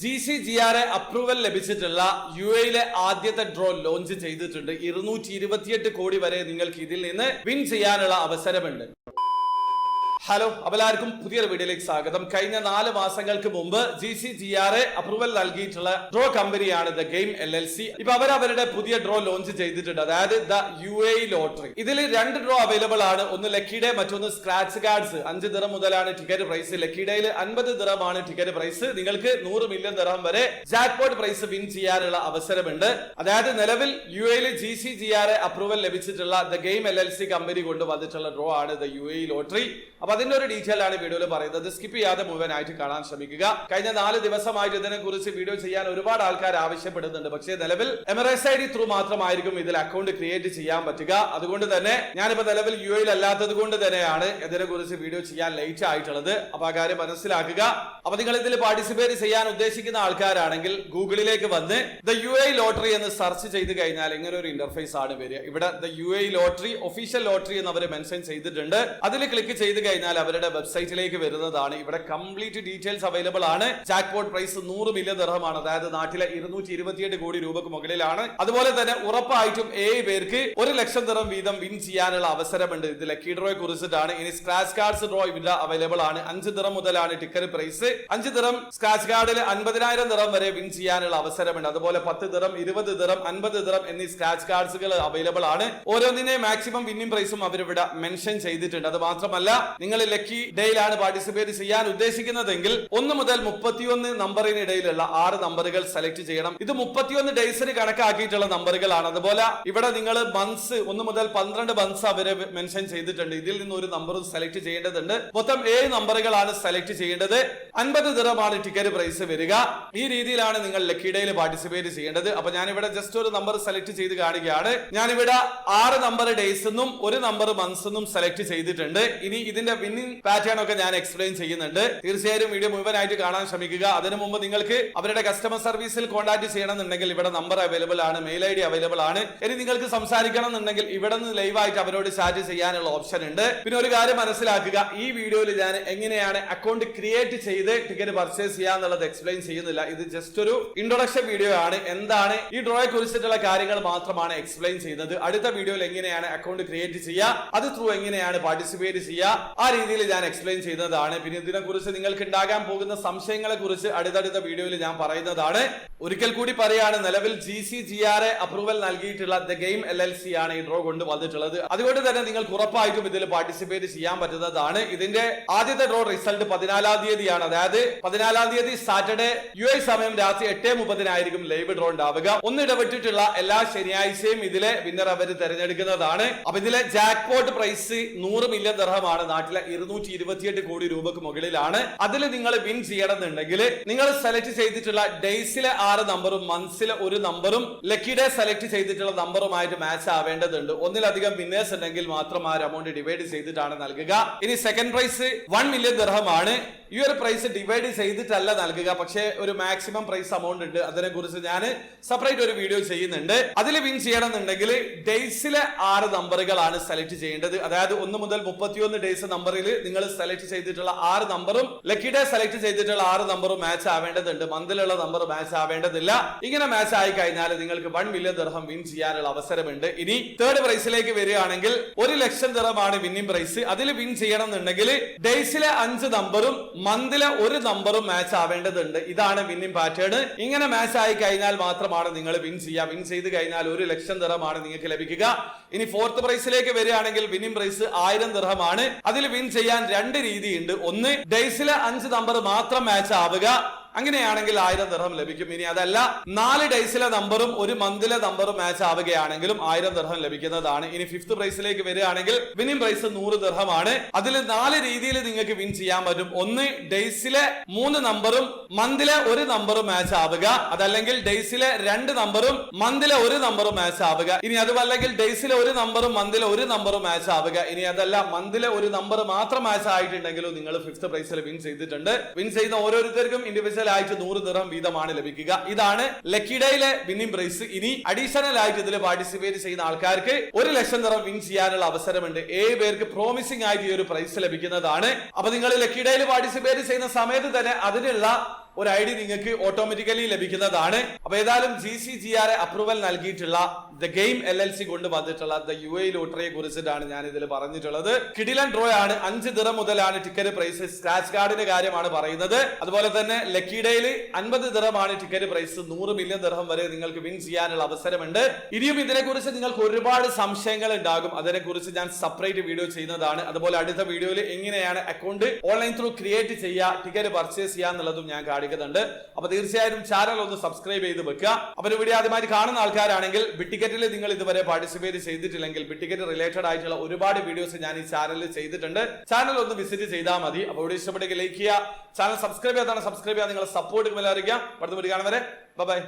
GCGR approval ലഭിച്ചിട്ടുള്ള UAE ആദ്യത്തെ draw launch ചെയ്തിട്ടുണ്ട്. 228 കോടി വരെ നിങ്ങൾക്ക് ഇതിൽ നിന്ന് വിൻ ചെയ്യാനുള്ള അവസരമുണ്ട്. ഹലോ, എല്ലാവർക്കും പുതിയൊരു വീഡിയോയിലേക്ക് സ്വാഗതം. കഴിഞ്ഞ 4 മാസങ്ങൾക്ക് മുമ്പ് GCGR അപ്രൂവൽ നൽകിയിട്ടുള്ള ഡ്രോ കമ്പനിയാണ് ദ ഗെയിം LLC. ഇപ്പൊ അവരുടെ പുതിയ ഡ്രോ ലോഞ്ച് ചെയ്തിട്ടുണ്ട്, അതായത് ദ UAE ലോട്ടറി. ഇതിൽ 2 ഡ്രോ അവൈലബിൾ ആണ്. ഒന്ന് ലക്കി ഡേ, മറ്റൊന്ന് സ്ക്രാച്ച് കാർഡ്സ്. 5 ദിറം മുതലാണ് ടിക്കറ്റ് പ്രൈസ്. ലക്കി ഡേയിൽ 50 ദിറം ആണ് ടിക്കറ്റ് പ്രൈസ്. നിങ്ങൾക്ക് 100 മില്യൺ ദിറം വരെ ജാക്ക്പോട്ട് പ്രൈസ് വിൻ ചെയ്യാനുള്ള അവസരമുണ്ട്. അതായത് നിലവിൽ UAE GCGR അപ്രൂവൽ ലഭിച്ചിട്ടുള്ള ദ ഗെയിം LLC കമ്പനി കൊണ്ട് വന്നിട്ടുള്ള ഡ്രോ ആണ് ദ UAE ലോട്ടറി. അപ്പൊ അതിന്റെ ഒരു ഡീറ്റെയിൽ ആണ് വീഡിയോയിൽ പറയുന്നത്. സ്കിപ്പ് ചെയ്യാതെ മുഴുവനായിട്ട് കാണാൻ ശ്രമിക്കുക. കഴിഞ്ഞ 4 ദിവസമായിട്ട് ഇതിനെ കുറിച്ച് വീഡിയോ ചെയ്യാൻ ഒരുപാട് ആൾക്കാർ ആവശ്യപ്പെടുന്നുണ്ട്. പക്ഷേ നിലവിൽ Emirates ID ത്രൂ മാത്രമായിരിക്കും ഇതിൽ അക്കൗണ്ട് ക്രിയേറ്റ് ചെയ്യാൻ പറ്റുക. അതുകൊണ്ട് തന്നെ ഞാനിപ്പോ നിലവിൽ UAE അല്ലാത്തത് കൊണ്ട് തന്നെയാണ് ഇതിനെ കുറിച്ച് വീഡിയോ ചെയ്യാൻ ലേറ്റ് ആയിട്ടുള്ളത്. അപ്പൊ ആ കാര്യം മനസ്സിലാക്കുക. അപ്പൊ നിങ്ങൾ ഇതിൽ പാർട്ടിസിപ്പേറ്റ് ചെയ്യാൻ ഉദ്ദേശിക്കുന്ന ആൾക്കാരാണെങ്കിൽ ഗൂഗിളിലേക്ക് വന്ന് ദ UAE ലോട്ടറി എന്ന് സെർച്ച് ചെയ്ത് കഴിഞ്ഞാൽ ഇങ്ങനെ ഒരു ഇന്റർഫേസ് ആണ് വരിക. ഇവിടെ the UAE lottery official lottery എന്ന് അവർ മെൻഷൻ ചെയ്തിട്ടുണ്ട്. അതിൽ ക്ലിക്ക് ചെയ്ത് കഴിഞ്ഞാൽ അവരുടെ വെബ്സൈറ്റിലേക്ക് വരുന്നതാണ്. ഇവിടെ കംപ്ലീറ്റ് ഡീറ്റെയിൽസ് അവൈലബിൾ ആണ്. ജാക്ക്പോട്ട് പ്രൈസ് 100 മില്യൺ ദിർഹമാണ്, അതായത് നാട്ടിലെ 228 കോടി രൂപക്ക് മുകളിലാണ്. അതുപോലെ തന്നെ ഉറപ്പായിട്ടും 7 പേർക്ക് 1 ലക്ഷം ദിർഹം വീതം വിൻ ചെയ്യാനുള്ള അവസരമുണ്ട്. ഇത് ലക്കി ഡ്രോയെ കുറിച്ചിട്ടാണ്. ഇനി സ്ക്രാച്ച് കാർഡ്സ് ഡ്രോ ഇവിടെ അവൈലബിൾ ആണ്. 5 ദിർഹം മുതലാണ് ടിക്കറ്റ് പ്രൈസ്. 5 ദിർഹം സ്ക്രാച്ച് കാർഡിൽ 50,000 ദിർഹം വരെ വിൻ ചെയ്യാനുള്ള അവസരമുണ്ട്. അതുപോലെ 10 ദിർഹം, 20 ദിർഹം, 50 ദിർഹം എന്നീ സ്ക്രാച്ച് കാർഡ്സുകൾ അവൈലബിൾ ആണ്. ഓരോന്നിനെ മാക്സിമം വിന്നിംഗ് പ്രൈസും അവരിവിടെ മെൻഷൻ ചെയ്തിട്ടുണ്ട്. അത് മാത്രമല്ല, നിങ്ങൾ ലക്കി ഡേയിലാണ് പാർട്ടിസിപ്പേറ്റ് ചെയ്യാൻ ഉദ്ദേശിക്കുന്നതെങ്കിൽ 1 മുതൽ 31 നമ്പറിനിടയിലുള്ള 6 നമ്പറുകൾ സെലക്ട് ചെയ്യണം. ഇത് 31 ഡേയ്സിന് കണക്കാക്കിയിട്ടുള്ള നമ്പറുകളാണ്. അതുപോലെ ഇവിടെ നിങ്ങൾ മന്ത്സ് 1 മുതൽ 12 മന്ത്സ് അവരെ മെൻഷൻ ചെയ്തിട്ടുണ്ട്. ഇതിൽ നിന്ന് ഒരു നമ്പർ സെലക്ട് ചെയ്യേണ്ടതുണ്ട്. മൊത്തം 7 നമ്പറുകളാണ് സെലക്ട് ചെയ്യേണ്ടത്. 50 ദിർഹമാണ് ടിക്കറ്റ് പ്രൈസ് വരിക. ഈ രീതിയിലാണ് നിങ്ങൾ ലക്കി ഡേയിൽ പാർട്ടിസിപ്പേറ്റ് ചെയ്യേണ്ടത്. അപ്പൊ ഞാനിവിടെ ജസ്റ്റ് ഒരു നമ്പർ സെലക്ട് ചെയ്ത് കാണുകയാണ്. ഞാനിവിടെ 6 നമ്പർ ഡേയ്സ് എന്നും 1 നമ്പർ മന്ത്സ് എന്നും സെലക്ട് ചെയ്തിട്ടുണ്ട്. ഇനി ഇതിന്റെ വിന്നിംഗ് പാറ്റേൺ ഒക്കെ ഞാൻ എക്സ്പ്ലെയിൻ ചെയ്യുന്നുണ്ട്. തീർച്ചയായും വീഡിയോ മുഴുവനായിട്ട് കാണാൻ ശ്രമിക്കുക. അതിനു മുമ്പ് നിങ്ങൾക്ക് അവരുടെ കസ്റ്റമർ സർവീസിൽ കോൺടാക്ട് ചെയ്യണമെന്നുണ്ടെങ്കിൽ ഇവിടെ നമ്പർ അവൈലബിൾ ആണ്, മെയിൽ ID അവൈലബിൾ ആണ്. ഇനി നിങ്ങൾക്ക് സംസാരിക്കണം എന്നുണ്ടെങ്കിൽ ഇവിടെ നിന്ന് ലൈവായിട്ട് അവരോട് ചാറ്റ് ചെയ്യാനുള്ള ഓപ്ഷൻ ഉണ്ട്. പിന്നെ ഒരു കാര്യം മനസ്സിലാക്കുക, ഈ വീഡിയോയിൽ ഞാൻ എങ്ങനെയാണ് അക്കൗണ്ട് ക്രിയേറ്റ് ചെയ്ത് ടിക്കറ്റ് പർച്ചേസ് ചെയ്യാന്നുള്ളത് എക്സ്പ്ലെയിൻ ചെയ്യുന്നില്ല. ഇത് ജസ്റ്റ് ഒരു ഇൻട്രൊഡക്ഷൻ വീഡിയോ ആണ്. എന്താണ് ഈ ഡ്രോയെ കുറിച്ചിട്ടുള്ള കാര്യങ്ങൾ മാത്രമാണ് എക്സ്പ്ലെയിൻ ചെയ്യുന്നത്. അടുത്ത വീഡിയോയിൽ എങ്ങനെയാണ് അക്കൗണ്ട് ക്രിയേറ്റ് ചെയ്യുക, അത് ത്രൂ എങ്ങനെയാണ് പാർട്ടിസിപ്പേറ്റ് ചെയ്യുക, ആ രീതിയിൽ ഞാൻ എക്സ്പ്ലെയിൻ ചെയ്യുന്നതാണ്. പിന്നെ ഇതിനെ കുറിച്ച് നിങ്ങൾക്ക് ഉണ്ടാകാൻ പോകുന്ന സംശയങ്ങളെ കുറിച്ച് അടുത്തടുത്ത വീഡിയോയിൽ ഞാൻ പറയുന്നതാണ്. ഒരിക്കൽ കൂടി പറയാണ്, നിലവിൽ GCGR അപ്രൂവൽ നൽകിയിട്ടുള്ള ദ ഗെയിം LLC ആണ് ഈ ഡ്രോ കൊണ്ട് വന്നിട്ടുള്ളത്. അതുകൊണ്ട് തന്നെ നിങ്ങൾക്ക് ഉറപ്പായിട്ടും ഇതിൽ പാർട്ടിസിപ്പേറ്റ് ചെയ്യാൻ പറ്റുന്നതാണ്. ഇതിന്റെ ആദ്യത്തെ ഡ്രോ റിസൾട്ട് 14-ാം തീയതിയാണ്. അതായത് 14-ാം തീയതി സാറ്റർഡേ UAE സമയം രാത്രി 8:30 ലൈവ് ഡ്രോ ഉണ്ടാവുക. ഒന്നിടപെട്ടിട്ടുള്ള എല്ലാ ശനിയാഴ്ചയും ഇതിലെ വിന്നർ അവർ തെരഞ്ഞെടുക്കുന്നതാണ്. അപ്പൊ ഇതിലെ ജാക്ക്പോട്ട് പ്രൈസ് 100 മില്യൺ ദിർഹമാണ്, നാട്ടിലെ 228 കോടി രൂപക്ക് മുകളിലാണ്. അതിൽ നിങ്ങൾ വിൻ ചെയ്യണമെന്നുണ്ടെങ്കിൽ നിങ്ങൾ സെലക്ട് ചെയ്തിട്ടുള്ള ഡേയ്സിലെ 6 നമ്പറും മന്ത്സിലെ 1 നമ്പറും ലക്കി ഡേ സെലക്ട് ചെയ്തിട്ടുള്ള നമ്പറുമായിട്ട് മാച്ച് ആവേണ്ടതുണ്ട്. ഒന്നിലധികം വിന്നേഴ്സ് ഉണ്ടെങ്കിൽ മാത്രം ആ എമൗണ്ട് ഡിവൈഡ് ചെയ്തിട്ടാണ് നൽകുക. ഇനി സെക്കൻഡ് പ്രൈസ് 1 മില്യൺ ദിർഹം ആണ്. ഈ ഒരു പ്രൈസ് ഡിവൈഡ് ചെയ്തിട്ടല്ല നൽകുക, പക്ഷേ ഒരു മാക്സിമം പ്രൈസ് എമൗണ്ട് ഉണ്ട്. അതിനെ കുറിച്ച് ഞാൻ സെപ്പറേറ്റ് ഒരു വീഡിയോ ചെയ്യുന്നുണ്ട്. അതിൽ വിൻ ചെയ്യണമെന്നുണ്ടെങ്കിൽ ഡേയ്സിലെ 6 നമ്പറുകളാണ് സെലക്ട് ചെയ്യേണ്ടത്. അതായത് 1 മുതൽ 31 ഡേയ്സ് നമ്പറിൽ നിങ്ങൾ സെലക്ട് ചെയ്തിട്ടുള്ള 6 നമ്പറും ലക്കി ഡേ സെലക്ട് ചെയ്തിട്ടുള്ള 6 നമ്പറും മാച്ച് ആവേണ്ടതുണ്ട്. മന്തിലുള്ള നമ്പർ മാച്ച് ആവേണ്ടതില്ല. ഇങ്ങനെ മാച്ച് ആയി കഴിഞ്ഞാൽ നിങ്ങൾക്ക് 1 മില്യൺ ദിർഹം വിൻ ചെയ്യാനുള്ള അവസരമുണ്ട്. ഇനി തേർഡ് പ്രൈസിലേക്ക് വരികയാണെങ്കിൽ 1 ലക്ഷം ദിർഹമാണ് വിന്നിംഗ് പ്രൈസ്. അതിൽ വിൻ ചെയ്യണം എന്നുണ്ടെങ്കിൽ ഡേയ്സിലെ 5 നമ്പറും മന്തിലെ 1 നമ്പറും മാച്ച് ആവേണ്ടതുണ്ട്. ഇതാണ് വിന്നിംഗ് പാറ്റേൺ. ഇങ്ങനെ മാച്ച് ആയി കഴിഞ്ഞാൽ മാത്രമാണ് നിങ്ങൾ വിൻ ചെയ്യുക. വിൻ ചെയ്ത് കഴിഞ്ഞാൽ 1 ലക്ഷം ദിർഹമാണ് നിങ്ങൾക്ക് ലഭിക്കുക. ഇനി ഫോർത്ത് പ്രൈസിലേക്ക് വരികയാണെങ്കിൽ വിന്നിംഗ് പ്രൈസ് 1000 ദിർഹമാണ്. അതിൽ വിൻ ചെയ്യാൻ 2 രീതിയുണ്ട്. ഒന്ന്, ഡേയ്സിലെ 5 നമ്പർ മാത്രം മാച്ച് ആവുക. അങ്ങനെയാണെങ്കിൽ 1000 ദിർഹം ലഭിക്കും. ഇനി അതല്ല, 4 ഡേയ്സിലെ നമ്പറും 1 മന്തിലെ നമ്പറും മാച്ച് ആവുകയാണെങ്കിലും 1000 ദിർഹം ലഭിക്കുന്നതാണ്. ഇനി ഫിഫ്ത് പ്രൈസിലേക്ക് വരികയാണെങ്കിൽ വിന്നിംഗ് പ്രൈസ് 100 ദിർഹമാണ്. അതിൽ 4 രീതിയിൽ നിങ്ങൾക്ക് വിൻ ചെയ്യാൻ പറ്റും. ഒന്ന്, ഡേയ്സിലെ 3 നമ്പറും മന്തിലെ 1 നമ്പറും മാച്ച് ആവുക. അതല്ലെങ്കിൽ ഡേയ്സിലെ 2 നമ്പറും മന്തിലെ 1 നമ്പറും മാച്ച് ആവുക. ഇനി അതുമല്ലെങ്കിൽ ഡേയ്സിലെ 1 നമ്പറും മന്തിലെ 1 നമ്പറും മാച്ച് ആവുക. ഇനി അതല്ല, മന്തിലെ 1 നമ്പർ മാത്രം മാച്ച് ആയിട്ടുണ്ടെങ്കിലും നിങ്ങൾ ഫിഫ്ത് പ്രൈസിൽ വിൻ ചെയ്തിട്ടുണ്ട്. വിൻ ചെയ്യുന്ന ഓരോരുത്തർക്കും ഇൻഡിവിജ്വൽ ആയിട്ട് 100 ദിർഹം വീതമാണ് ലഭിക്കുക. ഇതാണ് ലക്കി ഡേയിലെ വിന്നിംഗ് പ്രൈസ്. ഇനി അഡീഷണൽ ആയിട്ട് ഇതിൽ പാർട്ടിസിപ്പേറ്റ് ചെയ്യുന്ന ആൾക്കാർക്ക് 1 ലക്ഷം ദിർഹം വിൻ ചെയ്യാനുള്ള അവസരമുണ്ട്. 7 പേർക്ക് പ്രോമിസിംഗ് ആയിട്ട് ഈ ഒരു പ്രൈസ് ലഭിക്കുന്നതാണ്. അപ്പൊ നിങ്ങൾ ലക്കി ഡേയിൽ പാർട്ടിസിപ്പേറ്റ് ചെയ്യുന്ന സമയത്ത് തന്നെ അതിനുള്ള ഒരു ഐഡി നിങ്ങൾക്ക് ഓട്ടോമാറ്റിക്കലി ലഭിക്കുന്നതാണ്. അപ്പൊ ഏതായാലും GCGR അപ്രൂവൽ നൽകിയിട്ടുള്ള ദ ഗെയിം LLC കൊണ്ട് വന്നിട്ടുള്ള ദ UAE ലോട്ടറിയെ കുറിച്ചിട്ടാണ് ഞാൻ ഇതിൽ പറഞ്ഞിട്ടുള്ളത്. കിടിലൻ ഡ്രോ ആണ്. 5 ദിറം മുതലാണ് ടിക്കറ്റ് പ്രൈസ്. സ്ക്രാച്ച് കാർഡിന്റെ കാര്യമാണ് പറയുന്നത്. അതുപോലെ തന്നെ ലക്കി ഡേയിൽ 50 ദിറമാണ് ടിക്കറ്റ് പ്രൈസ്. 100 മില്യൺ ദിർഹം വരെ നിങ്ങൾക്ക് വിൻ ചെയ്യാനുള്ള അവസരമുണ്ട്. ഇനിയും ഇതിനെക്കുറിച്ച് നിങ്ങൾക്ക് ഒരുപാട് സംശയങ്ങൾ ഉണ്ടാകും. അതിനെക്കുറിച്ച് ഞാൻ സെപ്പറേറ്റ് വീഡിയോ ചെയ്യുന്നതാണ്. അതുപോലെ അടുത്ത വീഡിയോയിൽ എങ്ങനെയാണ് അക്കൗണ്ട് ഓൺലൈൻ ത്രൂ ക്രിയേറ്റ് ചെയ്യുക, ടിക്കറ്റ് പർച്ചേസ് ചെയ്യുക എന്നുള്ളതും ഞാൻ കാണിക്കുന്നുണ്ട്. അപ്പൊ തീർച്ചയായും ചാനൽ ഒന്ന് സബ്സ്ക്രൈബ് ചെയ്ത് വെക്കുക. അപ്പൊ ഒരു വീഡിയോ ആദ്യമായിട്ട് കാണുന്ന ആൾക്കാരാണെങ്കിൽ ബിറ്റിക്കറ്റിൽ നിങ്ങൾ ഇതുവരെ പാർട്ടിസിപ്പേറ്റ് ചെയ്തിട്ടില്ലെങ്കിൽ ബിറ്റിക്കറ്റ് റിലേറ്റഡ് ആയിട്ടുള്ള ഒരുപാട് വീഡിയോസ് ഞാൻ ഈ ചാനലിൽ ചെയ്തിട്ടുണ്ട്. ചാനൽ ഒന്ന് വിസിറ്റ് ചെയ്താൽ മതി. അപ്പോൾ വീഡിയോ ഇഷ്ടപ്പെട്ടെങ്കിൽ ലൈക്ക് ചെയ്യുക, ചാനൽ സബ്സ്ക്രൈബ് ചെയ്യാതാണ് സബ്സ്ക്രൈബ് ചെയ്യുക, നിങ്ങളെ സപ്പോർട്ട് അറിയിക്കുക. അടുത്ത വീഡിയോ കാണുന്നവരെ ബൈ.